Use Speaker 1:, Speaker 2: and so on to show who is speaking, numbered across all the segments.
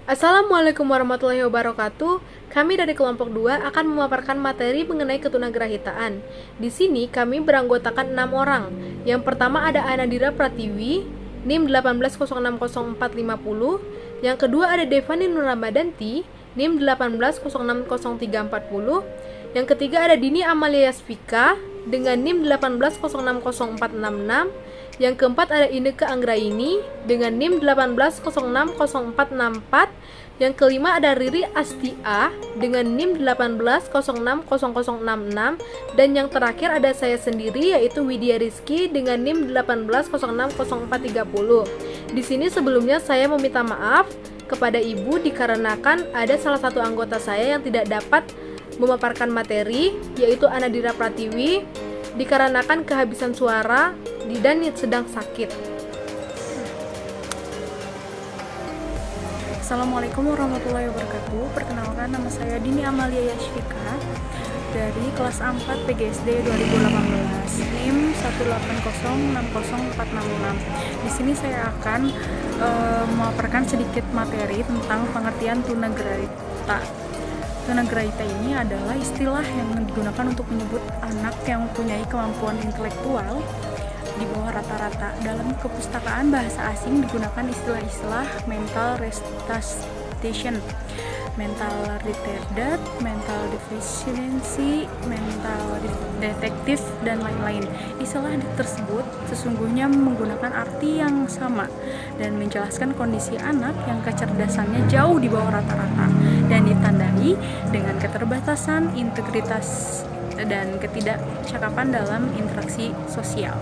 Speaker 1: Assalamualaikum warahmatullahi wabarakatuh. Kami dari kelompok 2 akan memaparkan materi mengenai ketunagrahitaan. Di sini kami beranggotakan 6 orang. Yang pertama ada Anadira Pratiwi, NIM 180604550. Yang kedua ada Devani Nurramadanti, NIM 180600340. Yang ketiga ada Dini Amalia Yasvika dengan NIM 180604666. Yang keempat ada Ineke Anggraini dengan NIM 180600464. Yang kelima ada Riri Astia dengan NIM 180600066. Dan yang terakhir ada saya sendiri yaitu Widya Rizky dengan NIM 180600430. Di sini sebelumnya saya meminta maaf kepada Ibu dikarenakan ada salah satu anggota saya yang tidak dapat memaparkan materi, yaitu Anadira Pratiwi, dikarenakan kehabisan suara dan sedang sakit.
Speaker 2: Assalamualaikum warahmatullahi wabarakatuh. Perkenalkan, nama saya Dini Amalia Yasvika dari kelas 4 PGSD 2018, NIM 180600466. Di sini saya akan memaparkan sedikit materi tentang pengertian tunagrahita. Tunagrahita ini adalah istilah yang digunakan untuk menyebut anak yang mempunyai kemampuan intelektual di bawah rata-rata. Dalam kepustakaan bahasa asing digunakan istilah-istilah mental retardation, mental retarded, mental deficiency, mental defective, dan lain-lain. Istilah tersebut sesungguhnya menggunakan arti yang sama dan menjelaskan kondisi anak yang kecerdasannya jauh di bawah rata-rata dan ditandai dengan keterbatasan integritas dan ketidakcakapan dalam interaksi sosial.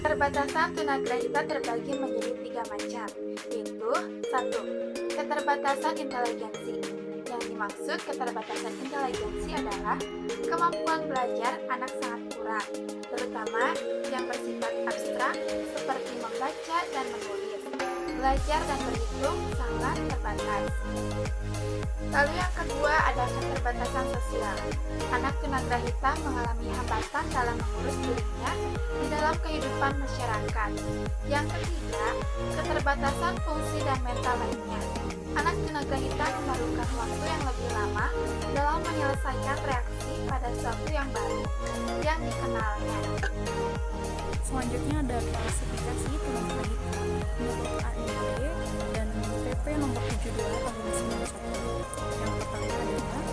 Speaker 3: Keterbatasan tunagrahita terbagi menjadi 3 macam, yaitu 1. Keterbatasan inteligensi. Yang dimaksud keterbatasan inteligensi adalah kemampuan belajar anak sangat kurang, terutama yang bersifat abstrak seperti membaca dan menulis. Belajar dan berhitung sangat terbatas. Lalu yang kedua ada keterbatasan sosial. Anak tunagrahita mengalami hambatan dalam mengurus dirinya di dalam kehidupan masyarakat. Yang ketiga, keterbatasan fungsi dan mental lainnya. Anak tunagrahita memerlukan waktu yang lebih lama dalam menyelesaikan reaksi pada sesuatu yang baru yang dikenalnya.
Speaker 2: Selanjutnya ada klasifikasi tunagrahita menurut AID dan PP nomor 72 tahun 1991. Yang pertama adalah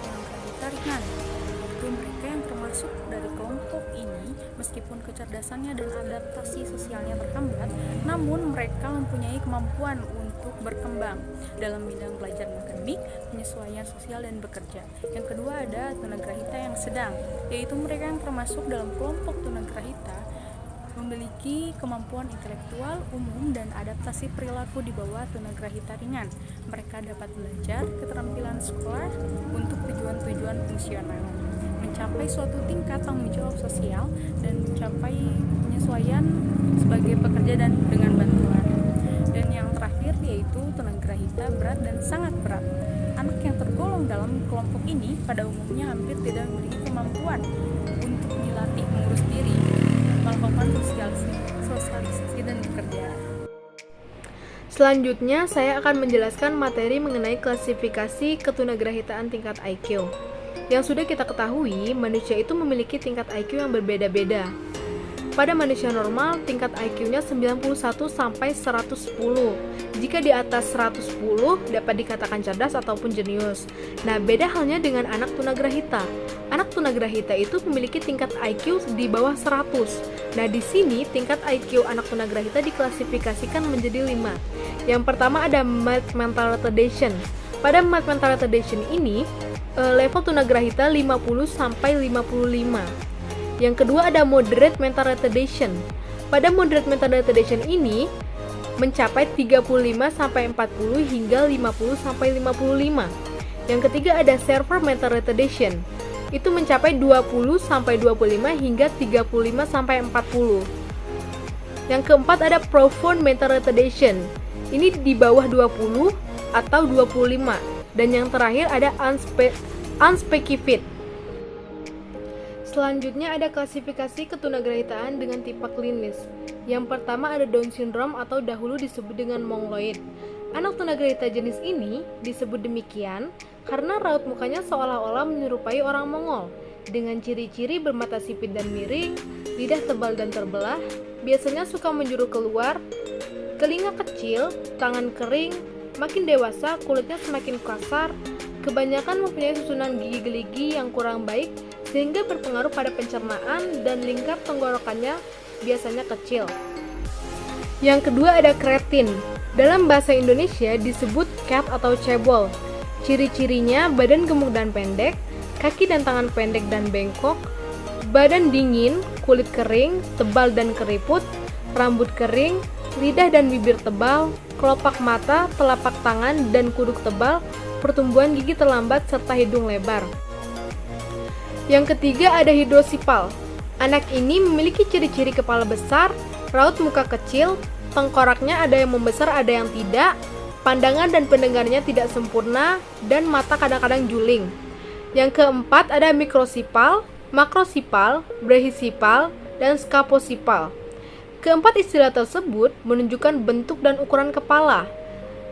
Speaker 2: tunagrahita ringan, yaitu mereka yang termasuk dari kelompok ini meskipun kecerdasannya dan adaptasi sosialnya terhambat, namun mereka mempunyai kemampuan untuk berkembang dalam bidang belajar akademik, penyesuaian sosial, dan bekerja. Yang kedua ada tunagrahita yang sedang, yaitu mereka yang termasuk dalam kelompok tunagrahita memiliki kemampuan intelektual umum dan adaptasi perilaku di bawah tunagrahita ringan. Mereka dapat belajar keterampilan sekolah untuk tujuan-tujuan fungsional, mencapai suatu tingkat tanggung jawab sosial, dan mencapai penyesuaian sebagai pekerja dan dengan bantuan. Dan yang terakhir yaitu tunagrahita berat dan sangat berat. Anak yang tergolong dalam kelompok ini pada umumnya hampir tidak memiliki kemampuan untuk dilatih mengurus diri, melakukan sosialisasi dan bekerja.
Speaker 1: Selanjutnya, saya akan menjelaskan materi mengenai klasifikasi ketunagrahitaan tingkat IQ. Yang sudah kita ketahui, manusia itu memiliki tingkat IQ yang berbeda-beda. Pada manusia normal, tingkat IQ-nya 91 sampai 110. Jika di atas 110 dapat dikatakan cerdas ataupun jenius. Nah, beda halnya dengan anak tunagrahita. Anak tunagrahita itu memiliki tingkat IQ di bawah 100. Nah, di sini tingkat IQ anak tunagrahita diklasifikasikan menjadi 5. Yang pertama ada mild mental retardation. Pada mild mental retardation ini, level tunagrahita 50 sampai 55. Yang kedua ada moderate mental retardation. Pada moderate mental retardation ini mencapai 35 sampai 40 hingga 50 sampai 55. Yang ketiga ada severe mental retardation. Itu mencapai 20 sampai 25 hingga 35 sampai 40. Yang keempat ada profound mental retardation. Ini di bawah 20 atau 25. Dan yang terakhir ada unspecified. Selanjutnya ada klasifikasi ketunagrahitaan dengan tipe klinis. Yang pertama ada Down syndrome atau dahulu disebut dengan mongoloid. Anak tunagrahita jenis ini disebut demikian karena raut mukanya seolah-olah menyerupai orang Mongol, dengan ciri-ciri bermata sipit dan miring, lidah tebal dan terbelah, biasanya suka menjuru keluar, telinga kecil, tangan kering, makin dewasa kulitnya semakin kasar, kebanyakan mempunyai susunan gigi geligi yang kurang baik sehingga berpengaruh pada pencernaan dan lingkar tenggorokannya biasanya kecil. Yang kedua ada kretin. Dalam bahasa Indonesia disebut cat atau cebol. Ciri-cirinya badan gemuk dan pendek, kaki dan tangan pendek dan bengkok, badan dingin, kulit kering, tebal dan keriput, rambut kering, lidah dan bibir tebal, kelopak mata, telapak tangan dan kuduk tebal, pertumbuhan gigi terlambat serta hidung lebar. Yang ketiga ada hidrosipal. Anak ini memiliki ciri-ciri kepala besar, raut muka kecil, tengkoraknya ada yang membesar ada yang tidak, pandangan dan pendengarannya tidak sempurna, dan mata kadang-kadang juling. Yang keempat ada mikrosipal, makrosipal, brahisipal, dan skaposipal. Keempat istilah tersebut menunjukkan bentuk dan ukuran kepala.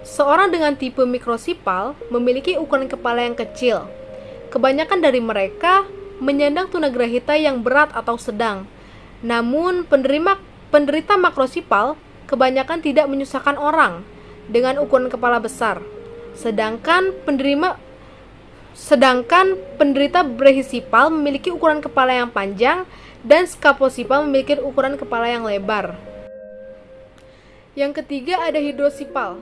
Speaker 1: Seorang dengan tipe mikrosipal memiliki ukuran kepala yang kecil. Kebanyakan dari mereka menyandang tunagrahita yang berat atau sedang. Namun penderita makrosipal kebanyakan tidak menyusahkan orang dengan ukuran kepala besar. Sedangkan penderita brahisipal memiliki ukuran kepala yang panjang dan skaposipal memiliki ukuran kepala yang lebar. Yang ketiga ada hidrosipal.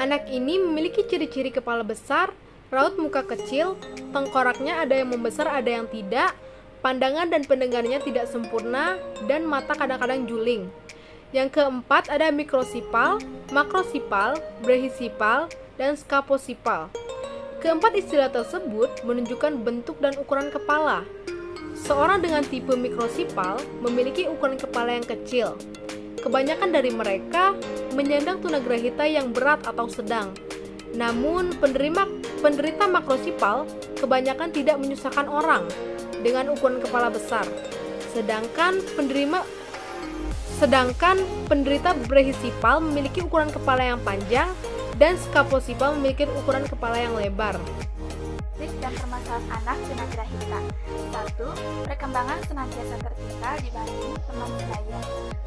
Speaker 1: Anak ini memiliki ciri-ciri kepala besar, raut muka kecil, tengkoraknya ada yang membesar ada yang tidak, pandangan dan pendengarannya tidak sempurna, dan mata kadang-kadang juling. Yang keempat ada mikrosipal, makrosipal, brahisipal, dan skaposipal. Keempat istilah tersebut menunjukkan bentuk dan ukuran kepala. Seorang dengan tipe mikrosipal memiliki ukuran kepala yang kecil. Kebanyakan dari mereka menyandang tunagrahita yang berat atau sedang. Namun penderita makrosipal kebanyakan tidak menyusahkan orang dengan ukuran kepala besar. Sedangkan penderita brahisipal memiliki ukuran kepala yang panjang dan skaposipal memiliki ukuran kepala yang lebar.
Speaker 3: Dan permasalahan anak tunagrahita. 1. Perkembangan senantiasa tertinggal dibanding teman sebaya.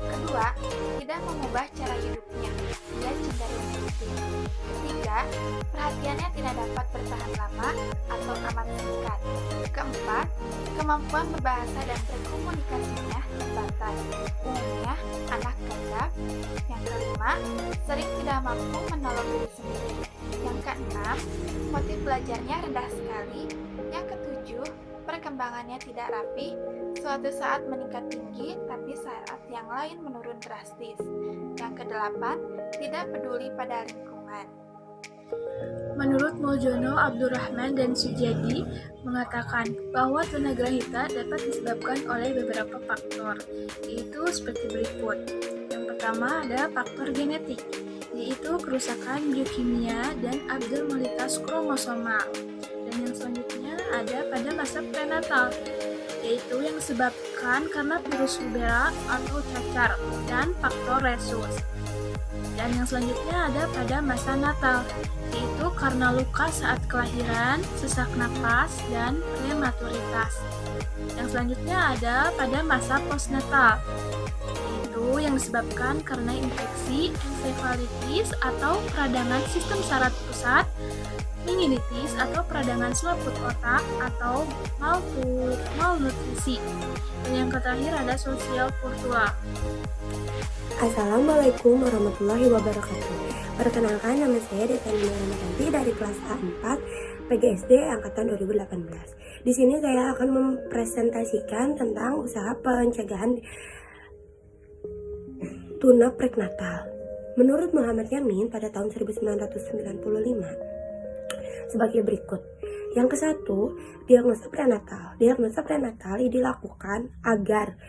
Speaker 3: Kedua, tidak mengubah cara hidupnya. Dia cenderung rutin. Ketiga, perhatiannya tidak dapat bertahan lama atau amat singkat. Keempat, kemampuan berbahasa dan berkomunikasinya terbatas. Umumnya, anak gagap. Yang kelima, sering tidak mampu menolong diri sendiri. Yang keenam, motif belajarnya rendah sekali. Yang ketujuh, perkembangannya tidak rapi, suatu saat meningkat tinggi, tapi saat yang lain menurun drastis. Yang kedelapan, tidak peduli pada lingkungan.
Speaker 4: Menurut Muljono, Abdurrahman, dan Sujadi mengatakan bahwa tunagrahita dapat disebabkan oleh beberapa faktor, yaitu seperti berikut. Yang pertama ada faktor genetik, yaitu kerusakan biokimia dan abnormalitas kromosomal. Dan yang selanjutnya ada pada masa prenatal, yaitu yang disebabkan karena virus rubella atau cacar dan faktor rhesus. Dan yang selanjutnya ada pada masa natal, yaitu karena luka saat kelahiran, sesak napas, dan prematuritas. Yang selanjutnya ada pada masa postnatal, yaitu yang disebabkan karena infeksi, ensefalitis atau peradangan sistem saraf pusat, meningitis atau peradangan selaput otak atau malnutrisi. Dan yang terakhir ada sosial kultural.
Speaker 5: Assalamualaikum warahmatullahi wabarakatuh. Perkenalkan, nama saya Devani Rahmatanti dari kelas A4 PGSD angkatan 2018. Di sini saya akan mempresentasikan tentang usaha pencegahan tuna preknatal. Menurut Muhammad Yamin pada tahun 1995 sebagai berikut. Yang ke-1, diagnosa prenatal. Diagnosa prenatal dilakukan agar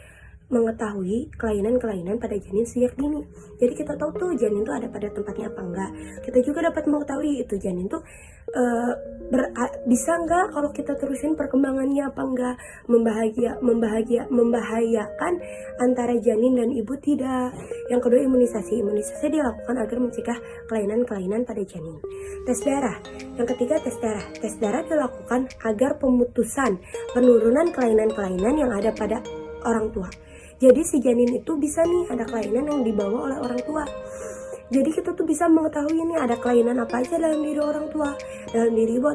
Speaker 5: mengetahui kelainan-kelainan pada janin sejak dini. Jadi kita tahu tuh janin tuh ada pada tempatnya apa enggak. Kita juga dapat mengetahui itu janin tuh bisa enggak kalau kita terusin perkembangannya apa enggak, membahayakan antara janin dan ibu tidak. Yang kedua, imunisasi dilakukan agar mencegah kelainan-kelainan pada janin. Tes darah. Yang ketiga, tes darah dilakukan agar penurunan kelainan-kelainan yang ada pada orang tua. Jadi si janin itu bisa nih ada kelainan yang dibawa oleh orang tua. Jadi kita tuh bisa mengetahui ini ada kelainan apa aja dalam diri orang tua, dalam diri ibu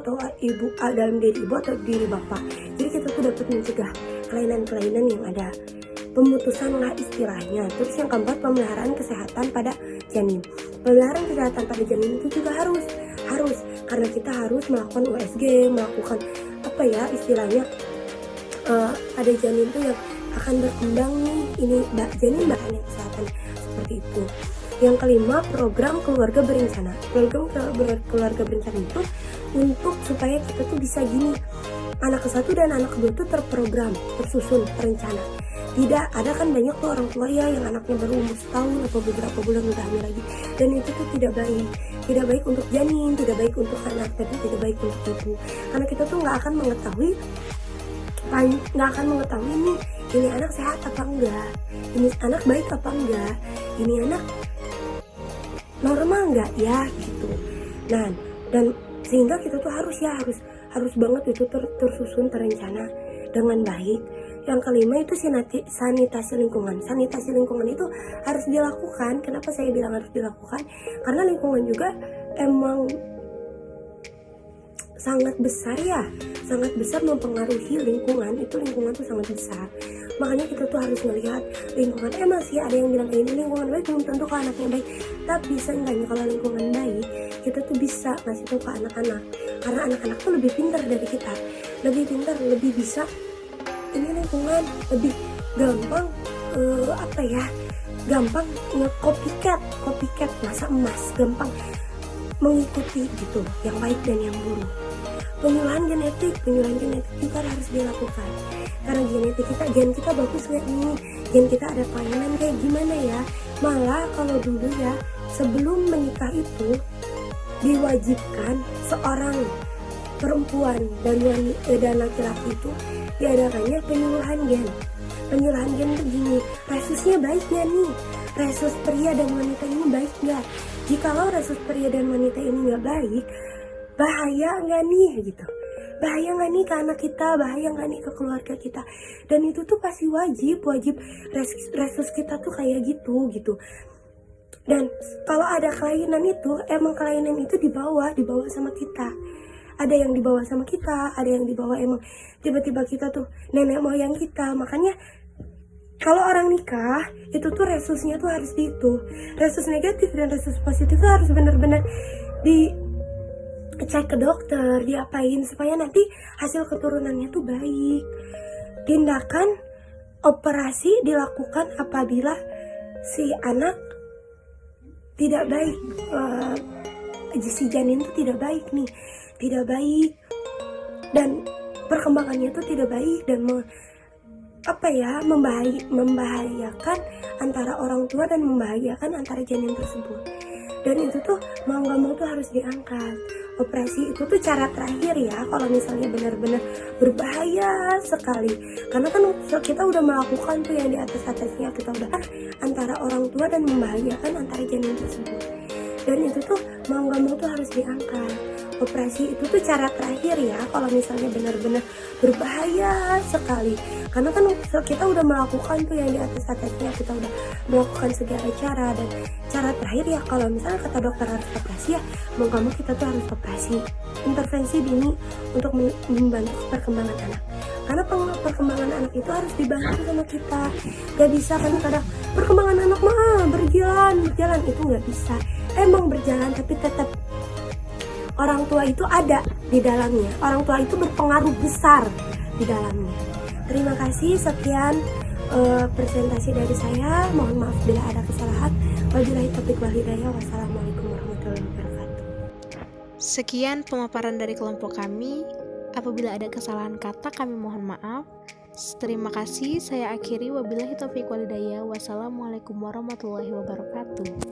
Speaker 5: atau diri bapak. Jadi kita tuh dapat mencegah kelainan-kelainan yang ada. Pemutusan lah istilahnya. Terus yang keempat, pemeliharaan kesehatan pada janin. Pemeliharaan kesehatan pada janin itu juga harus karena kita harus melakukan USG, melakukan istilahnya ada janin tuh yang akan berkembang nih, ini janin bahannya kesehatan seperti itu. Yang kelima, program keluarga berencana. Program keluarga berencana itu untuk supaya kita tuh bisa gini, anak ke-1 dan anak ke-2 tuh terprogram, tersusun, terencana. Tidak ada kan banyak tuh orang tua ya yang anaknya baru umur setahun atau beberapa bulan udah hamil lagi, dan itu tuh tidak baik untuk janin, tidak baik untuk anak, tapi tidak baik untuk ibu, karena kita tuh nggak akan mengetahui nih ini anak sehat apa enggak, ini anak baik apa enggak, ini anak normal enggak ya gitu. Nah, dan sehingga kita tuh harus banget itu tersusun, terencana dengan baik. Yang kelima itu sanitasi lingkungan. Sanitasi lingkungan itu harus dilakukan. Kenapa saya bilang harus dilakukan? Karena lingkungan juga emang sangat besar mempengaruhi lingkungan. Itu lingkungan tuh sangat besar. Makanya kita tuh harus melihat lingkungan. Masih ada yang bilang ini lingkungan baik, belum tentu ke anaknya baik. Tapi seenggaknya kalau lingkungan baik, kita tuh bisa ngasih tahu ke anak-anak. Karena anak-anak tuh lebih pintar dari kita, lebih bisa. Ini lingkungan lebih gampang gampang copycat masa emas, gampang mengikuti gitu yang baik dan yang buruk. Penyuluhan genetik juga harus dilakukan, karena gen kita bagus nggak nih, gen kita ada kelainan kayak gimana ya. Malah kalau dulu ya, sebelum menikah itu diwajibkan seorang perempuan dan laki-laki itu diadakannya penyuluhan gen tuh gini, resusnya baik nggak nih, resus pria dan wanita ini baik nggak. Jikalau resus pria dan wanita ini nggak baik, bahaya nggak nih gitu, bahaya nggak nih ke anak kita, bahaya nggak nih ke keluarga kita. Dan itu tuh pasti wajib resus kita tuh kayak gitu. Dan kalau ada kelainan itu, emang kelainan itu dibawa sama kita. Ada yang dibawa sama kita, ada yang dibawa emang tiba-tiba kita tuh nenek moyang kita. Makanya kalau orang nikah itu tuh resusnya tuh harus resus negatif dan resus positif tuh harus benar-benar dicek ke dokter, diapain supaya nanti hasil keturunannya tuh baik. Tindakan operasi dilakukan apabila si anak tidak baik, si janin tuh tidak baik dan perkembangannya tuh tidak baik dan membahayakan antara orang tua dan membahayakan antara janin tersebut. Dan itu tuh mau gak mau tuh harus diangkat. Operasi itu tuh cara terakhir ya, kalau misalnya benar-benar berbahaya sekali. Karena kan kita udah melakukan tuh yang di atasnya, kita udah antara orang tua dan membahayakan antara janin tersebut. Dan itu tuh mau gak mau tuh harus diangkat. Operasi itu tuh cara terakhir ya, kalau misalnya benar-benar berbahaya sekali. Karena kan kita udah melakukan tuh yang di atasnya, kita udah melakukan segala cara. Dan cara terakhir ya, kalau misalnya kata dokter harus operasi ya, mau gak mau kita tuh harus operasi. Intervensi dini untuk membantu perkembangan anak. Karena perkembangan anak itu harus dibantu sama kita. Gak bisa kan kadang perkembangan anak mah berjalan, itu gak bisa. Emang berjalan tapi tetap orang tua itu ada di dalamnya. Orang tua itu berpengaruh besar di dalamnya. Terima kasih, sekian presentasi dari saya. Mohon maaf bila ada kesalahan. Wabillahi taufiq wal hidayah. Wassalamualaikum warahmatullahi wabarakatuh.
Speaker 1: Sekian pemaparan dari kelompok kami. Apabila ada kesalahan kata, kami mohon maaf. Terima kasih, saya akhiri. Wabillahi taufiq walhidayah. Wassalamualaikum warahmatullahi wabarakatuh.